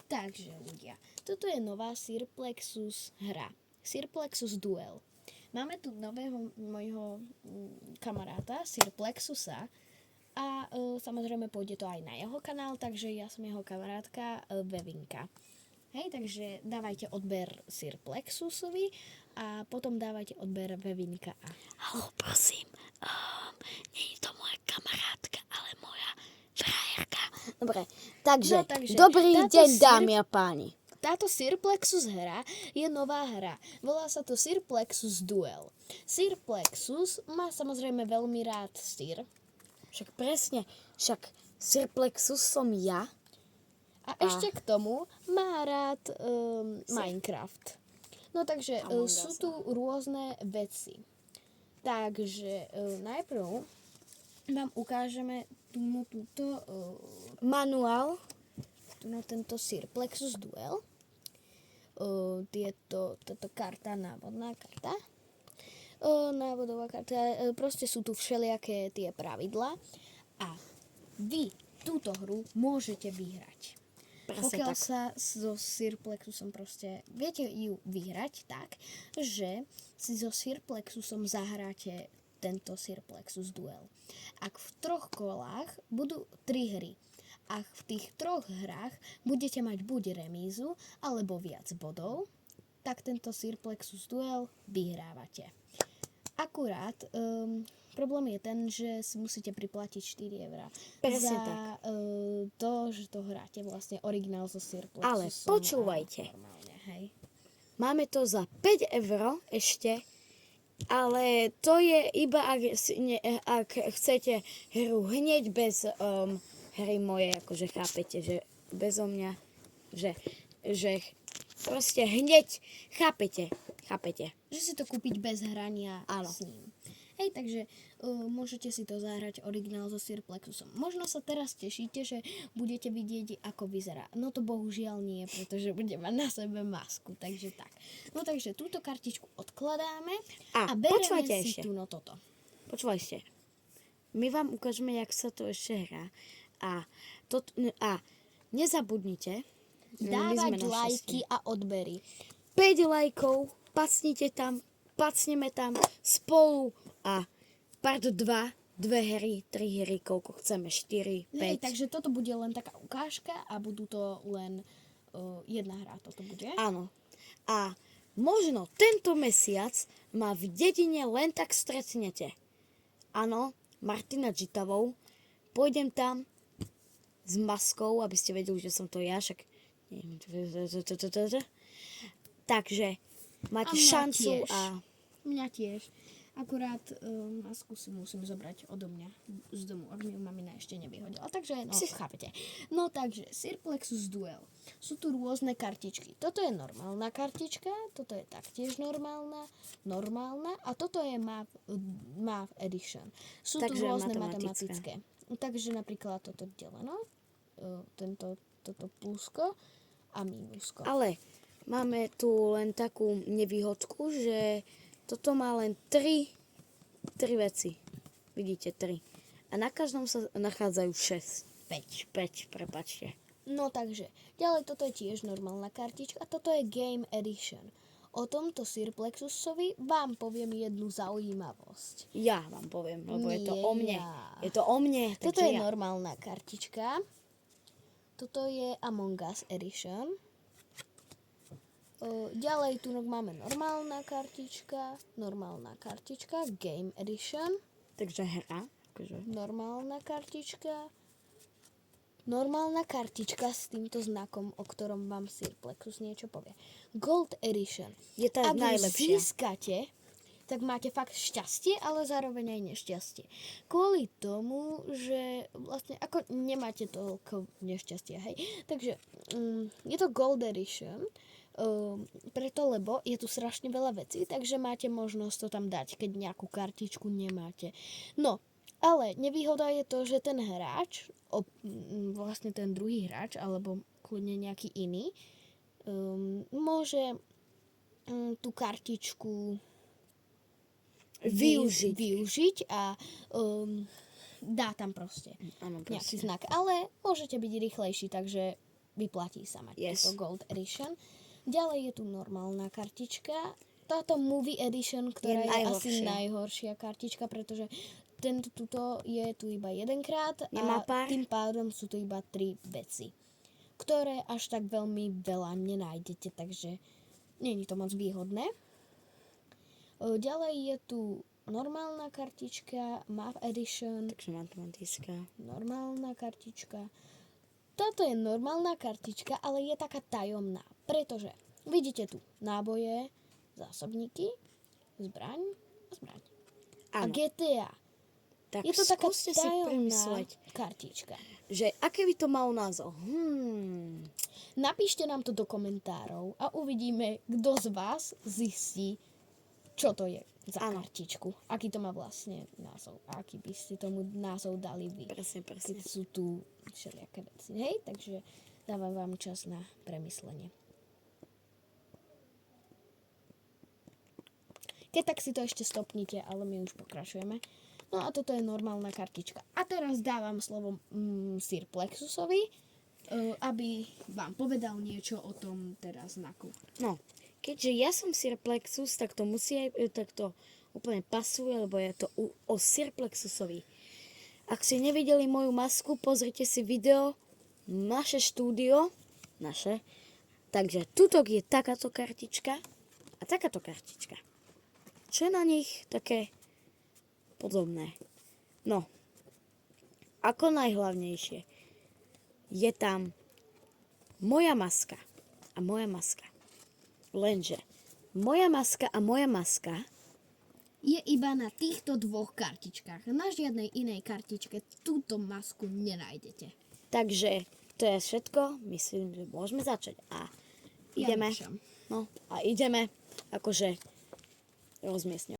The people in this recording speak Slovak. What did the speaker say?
Takže ľudia, toto je nová Sirplexus hra. Sirplexus Duel. Máme tu nového mojho kamaráta, Sirplexusa, a samozrejme pôjde to aj na jeho kanál, takže ja som jeho kamarátka Vevinka. Hej, takže dávajte odber Sirplexusovi a potom dávajte odber Vevinka a... Haló, prosím, nie je to moja kamarátka, ale moja frajerka. Dobre, takže dobrý deň, dámy a páni. Táto Sirplexus hra je nová hra. Volá sa to Sirplexus Duel. Sirplexus má samozrejme veľmi rád Sir. Však presne, Sirplexus som ja. A ešte k tomu má rád Minecraft. No takže sú tu rôzne veci. Takže najprv vám ukážeme túto manuál. Tento Sirplexus Duel. Táto karta, návodná karta. Návodová karta. Proste sú tu všelijaké tie pravidlá. A vy túto hru môžete vyhrať. Pokiaľ sa so Sirplexusom proste viete ju vyhrať tak, že si so Sirplexusom zahráte tento Sirplexus Duel. Ak v 3 kolách budú 3 hry, ak v tých 3 hrách budete mať buď remízu alebo viac bodov, tak tento Sirplexus Duel vyhrávate. Akurát problém je ten, že si musíte priplatiť 4 eurá za to, že to hráte vlastne originál zo Sirplexusom. Ale počúvajte, normálne, hej. Máme to za 5 eur ešte, ale to je iba ak chcete hru hneď bez hry moje, akože chápete, že bezo mňa, že proste hneď chápete. Že si to kúpiť bez hrania s ním. Hej, takže môžete si to zahrať originál so Sirplexusom. Možno sa teraz tešíte, že budete vidieť, ako vyzerá. No to bohužiaľ nie, pretože bude mať na sebe masku, takže tak. No takže túto kartičku odkladáme a bereme si tu toto. Počúvajte, my vám ukážeme, jak sa to ešte hrá. A nezabudnite dávať lajky a odbery. 5 lajkov, pacneme tam spolu a part 2 hry, 3 hry, koľko chceme, 4, 5. Hej, takže toto bude len taká ukážka a budú to len jedna hra, toto bude. Áno. A možno tento mesiac ma v dedine len tak stretnete. Áno, Martina Žitavou. Pôjdem tam s maskou, aby ste vedeli, že som to ja, však... Takže máte šancu a... Mňa tiež. Akurát masku si musím zobrať odo mňa z domu, ak mi ju mamina ešte nevyhodila. Takže, chápete. No takže, Sirplexus Duel. Sú tu rôzne kartičky. Toto je normálna kartička, toto je taktiež normálna a toto je Math Edition. Sú tu rôzne matematické. Takže napríklad toto deleno, toto plusko a mínusko. Ale máme tu len takú nevýhodku, že toto má len 3 veci. Vidíte, 3. A na každom sa nachádzajú 6. 5, prepáčte. No takže, ďalej toto je tiež normálna kartička a toto je Game Edition. O tomto Sirplexusovi vám poviem jednu zaujímavosť. Ja vám poviem, lebo je to o mne. Je to o mne. Toto je normálna kartička. Toto je Among Us Edition. Ďalej tu máme normálna kartička, Game Edition. Takže hra. Normálna kartička s týmto znakom, o ktorom vám Sirplexus niečo povie. Gold Edition. Je tá najlepšia. Ak získate, tak máte fakt šťastie, ale zároveň aj nešťastie. Kvôli tomu, že vlastne ako nemáte toľko nešťastia, hej. Takže je to Gold Edition, preto, lebo je tu strašne veľa vecí, takže máte možnosť to tam dať, keď nejakú kartičku nemáte. No, ale nevýhoda je to, že ten hráč, vlastne ten druhý hráč, alebo kľudne nejaký iný, môže tú kartičku využiť a dá tam proste nejaký znak. Ale môžete byť rýchlejší, takže vyplatí sa mať Yes. túto Gold Edition. Ďalej je tu normálna kartička. Táto Movie Edition, ktorá je asi najhoršia kartička, pretože tuto je tu iba jedenkrát Nemá a pár? tým pádom sú tu iba 3 veci, ktoré až tak veľmi veľa nenájdete, takže nie je to moc výhodné. Ďalej je tu normálna kartička, Map Edition, Takže matematická. normálna kartička. Táto je normálna kartička, ale je taká tajomná, pretože vidíte tu náboje, zásobníky, zbraň a zbraň. A Áno. GTA. Tak Je to taká skúste si tajomná premysleť, kartička. že aké by to malo názov. Napíšte nám to do komentárov a uvidíme, kto z vás zistí, čo to je za Áno. kartičku. Aký to má vlastne názov. A aký by ste tomu názov dali vy. Presne. Keď sú tu všelijaké veci. Hej, takže dávam vám čas na premyslenie. Keď tak si to ešte stopnite, ale my už pokračujeme. No a toto je normálna kartička. A teraz dávam slovo Sir Plexusovi, aby vám povedal niečo o tom teraz znaku. No, keďže ja som Sir Plexus, tak to musí aj, tak to úplne pasuje, lebo je to o Sir Plexusovi. Ak ste nevideli moju masku, pozrite si video, naše štúdio, takže tutok je takáto kartička a takáto kartička. Čo je na nich také podobné? No, ako najhlavnejšie je tam moja maska a moja maska. Lenže moja maska a moja maska Je iba na týchto dvoch kartičkách. Na žiadnej inej kartičke túto masku nenájdete. Takže to je všetko. Myslím, že môžeme začať. A ideme. Ja No, a ideme akože rozmiestňovať.